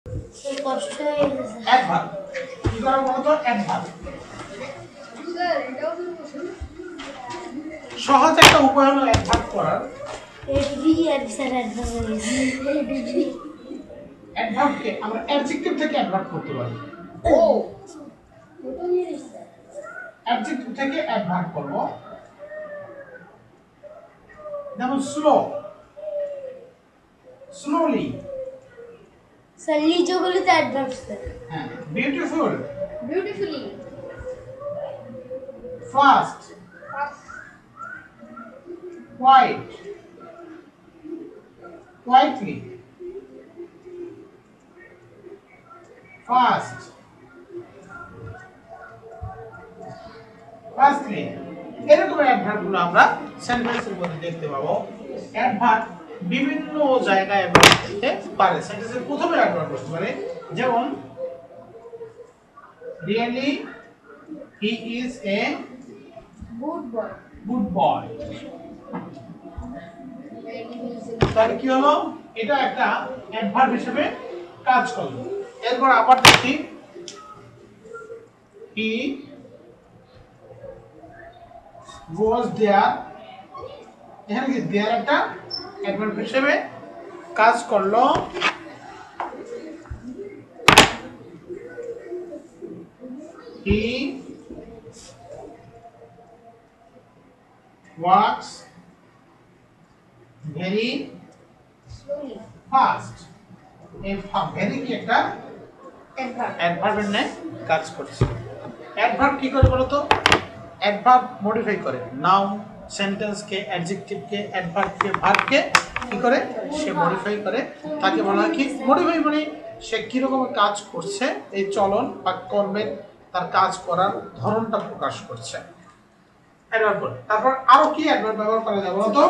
এই কষ্ট হয়ে গেছে। অ্যাডভার্ব কি করা বলতো অ্যাডভার্ব স্যার এটাও তো সহজ একটা উপায় হলো অ্যাডভার্ব করার এডি আর স্যার অ্যাডভান্স হয়ে গেছে এডি অ্যাডভার্বকে আমরা অ্যাডজেক্টিভ থেকে অ্যাডভার্ব করতে পারি ও ওটা নিয়ে স্যার অ্যাডজেক্টিভ থেকে অ্যাডভার্ব করব যেমন স্লো স্লোলি স্যার লিজোগুলো তো অ্যাডভান্স স্যার হ্যাঁ beautiful beautifully fast Quiet, quietly, fast, fastly. এরকম অ্যাডভার্বগুলো আমরা সেন্টেন্সের মধ্যে দেখতে পাবো। অ্যাডভার্ব বিভিন্ন জায়গায় ব্যবহার করতে পারে। সেন্টেন্সের প্রথমে অ্যাডভার্ব করতে পারে, যেমন really he is a good boy তাহলে কি হলো, এটা একটা অ্যাডভার্ব হিসেবে কাজ করলো। এরপর আবার দেখি হি was there, এখানে কি there একটা অ্যাডভার্ব হিসেবে কাজ করলো। হি walks very স্লোলি ফাস্ট। এই ভেরি কি একটা অ্যাডভান্স অ্যাডভার্বের ন্যায় কাজ করছে। অ্যাডভার্ব কি করে বলতো, অ্যাডভার্ব মডিফাই করে নাউন সেন্টেন্সকে অ্যাডজেক্টিভকে অ্যাডভার্বকে ভার্বকে কি করে সে মডিফাই করে। তাকে বলা হয় কি মডিফাই, মানে সে কিরকম কাজ করছে, এই চলন বা কর্মের তার কাজ করার ধরনটা প্রকাশ করছে। অ্যাডভার্ব করে। তারপর আরো কি অ্যাডভার্ব ব্যবহার করা যায় বলতো,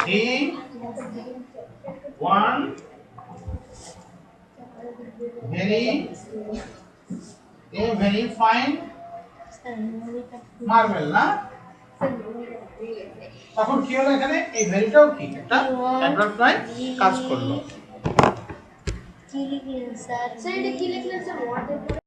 he won a very fine marble, না? তখন কি হলো, এখানে এই ভেরিটাও কি একটা অ্যাডভার্ব নয় কাজ করলো। কি লিখলেন স্যার? স্যার এটা কি লিখলেন স্যার?